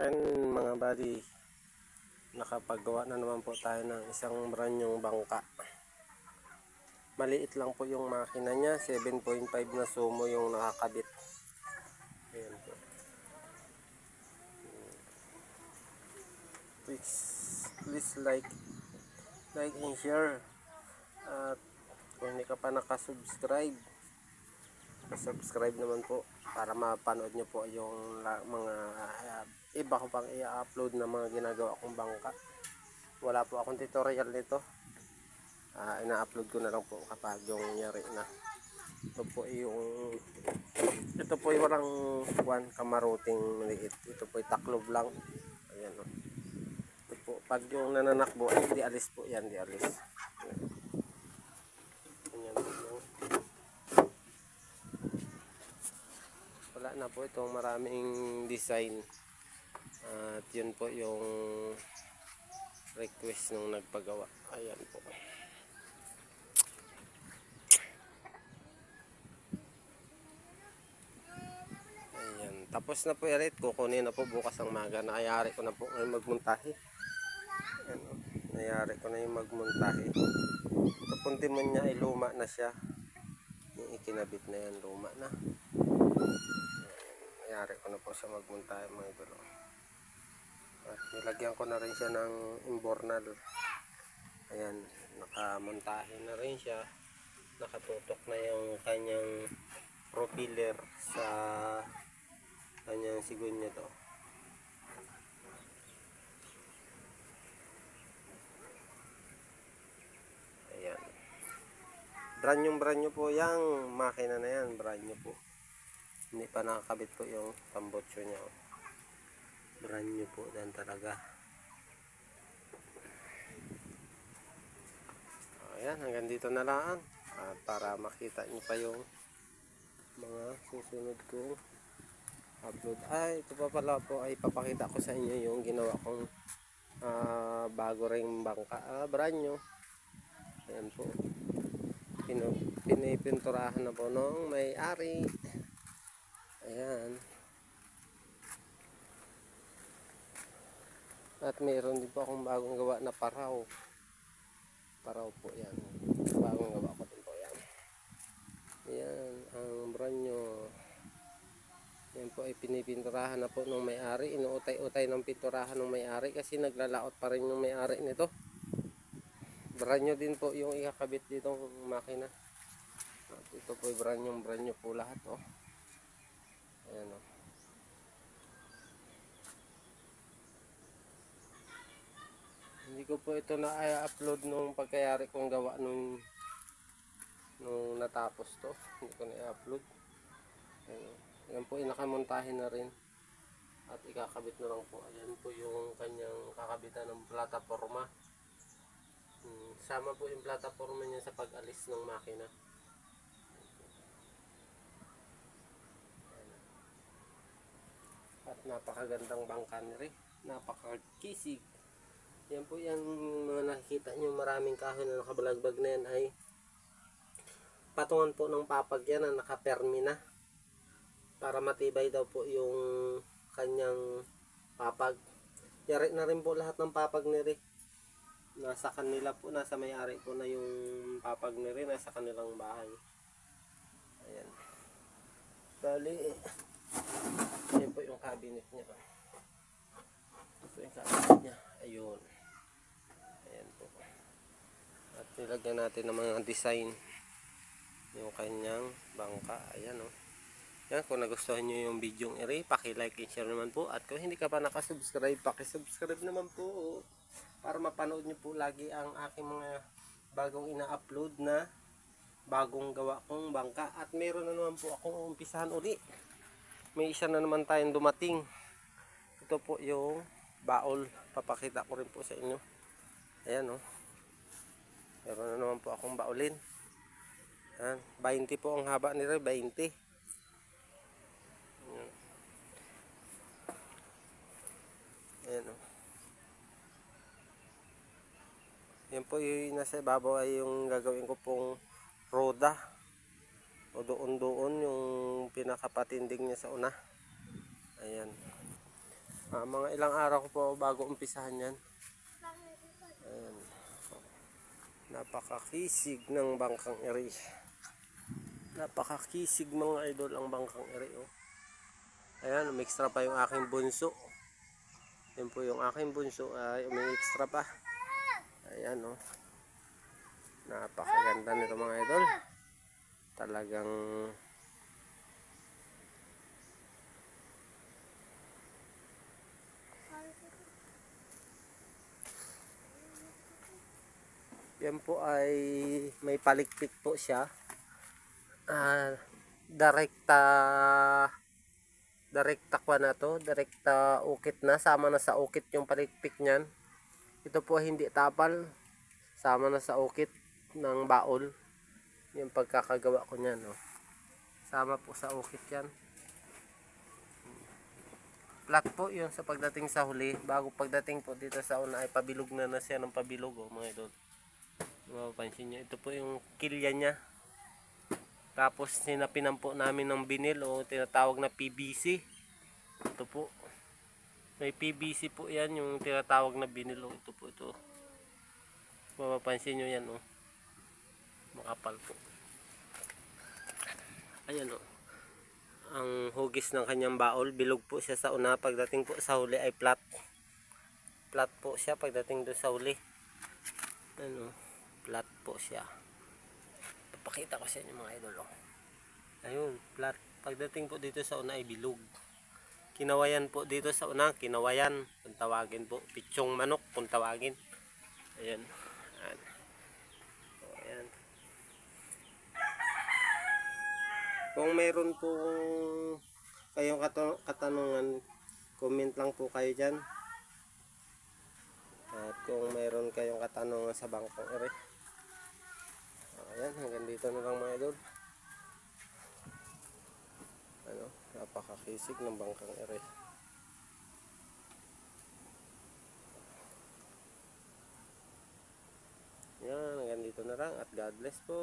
And mga buddy, nakapagawa na naman po tayo ng isang brand nyong bangka. Maliit lang po yung makina niya, 7.5 na sumo yung nakakabit. Ayan po. Please like and share. At kung hindi ka pa nakasubscribe, subscribe naman po para mapanood nyo po yung mga iba ko pang i-upload na mga ginagawa kong bangka. Wala po akong tutorial nito, ina-upload ko na lang po kapag yung nyari na. Ito po yung walang kamaruting maliit. Ito po yung taklob lang. Ayan o. Ito po, pag yung nananakbo ay di alis po yan, di alis. Ayan po. Wala na po itong maraming design. At yun po yung request nung nagpagawa. Ayan po. Ayan. Tapos na po yan. Kukunin na po bukas ang maga. Nakayari ko na po ngayon magmuntahe. Ayan o. Nayari ko na yung magmuntahe. Ito pong timon niya ay luma na siya. Yung ikinabit na yan, luma na. Nayari ko na po siya magmuntahe mga idol. At nilagyan ko na rin siya ng imbornal. Ayan, nakamontahe na rin siya. Nakatutok na yung kanyang propeller sa kanyang sigon niya to. Ayan. Brand new po yung makina na yan. Brand new po. Hindi pa nakakabit po yung tambotso niya. Brand new po dan talaga. Ayan, hanggang dito na lang. Para makita nyo pa yung mga susunod kong upload. Ito pa pala po ay papakita ko sa inyo yung ginawa kong bago ring bangka. Brand new. Ayan po. Pinipinturahan na po nung may-ari. Ayan. At mayroon din po akong bagong gawa na paraw. Paraw po yan. Bagong gawa ko din po yan. Ayan, ang brand new. Yan po ay pinipinturahan na po ng may-ari. Inuutay-utay ng pinturahan ng may-ari kasi naglalaot pa rin yung may-ari nito. Brand new din po yung ikakabit ditong makina. At ito po ay brand new po lahat. Oh. Ayan o. Hindi ko po ito na-upload nung pagkayari kong gawa nung natapos to. Hindi ko na-upload. Ayan po, nakamontahin na rin. At ikakabit na lang po. Ayan po yung kanyang kakabitan ng plataforma. Sama po yung plataforma niya sa pag-alis ng makina. At napakagandang bangka nila. Napakakisig. Yan po yung mga nakikita nyo, maraming kahoy na nakabalagbag na yan ay patungan po ng papag yan na nakapermi na. Para matibay daw po yung kanyang papag. Yari na rin po lahat ng papag nila. Nasa kanila po, nasa may-ari po na yung papag nila, nasa kanilang bahay. Ayan. Bali, yan po yung cabinet niya. Ito yung cabinet niya. Ayun. Ayan po. At nilagyan natin ng mga design yung kanyang bangka. Ayan o. Yan, kung nagustuhan nyo yung video ng ere, paki-like and share naman po. At kung hindi ka pa nakasubscribe, paki-subscribe naman po. Para mapanood nyo po lagi ang aking mga bagong ina-upload na bagong gawa kong bangka. At meron na naman po akong umpisahan uli. May isa na naman tayong dumating. Ito po yung baol. Papakita ko rin po sa inyo. Ayan o. Meron na naman po akong baulin. Ayan. 20 po ang haba nila. 20. Ayan o. Yan po yung nasa ibabaw ay yung gagawin ko pong roda. O doon yung pinakapatinding niya sa una. Ayan. Mga ilang araw ko po bago umpisahan yan. Ayan. Napakakisig ng bangkang eri. Napakakisig mga idol ang bangkang eri. Oh. Ayan, may extra pa yung aking bunso. Yan po yung aking bunso ay may extra pa. Ayan oh. Napakaganda nito mga idol. Talagang yan po ay may palikpik po siya. Direkta kwa na to. Direkta ukit na. Sama na sa ukit yung palikpik niyan. Ito po hindi tapal. Sama na sa ukit ng baol. Yung pagkakagawa ko niyan. Oh. Sama po sa ukit yan. Flat po yun sa pagdating sa huli. Bago pagdating po dito sa una ay pabilog na siya ng pabilog. Oh, mga idol. Mapapansin nyo. Ito po yung kilya niya. Tapos sinapinan po namin ng binil o tinatawag na PVC. Ito po. May PVC po yan yung tinatawag na binil. O, ito po ito. Mapapansin nyo yan. O. Makapal po. Ayan o. Ang hugis ng kanyang baol. Bilog po siya sa una. Pagdating po sa huli ay flat. Flat po siya pagdating doon sa huli. Ano, flat po siya. Papakita ko sa inyo mga idol. Oh. Ayun, flat. Pagdating po dito sa una ay bilog. Kinawayan po dito sa una, kinawayan. Kung tawagin po, pitsyong manok kung tawagin. Ayan. Ayan. So, ayan. Kung mayroon po kayong katanungan, comment lang po kayo dyan. At kung mayroon kayong katanungan sa bangkang eri. Ayan, hanggang dito na lang mga idol. Ano, napakakisig ng bangkang eri. Yan, hanggang dito na lang at God bless po.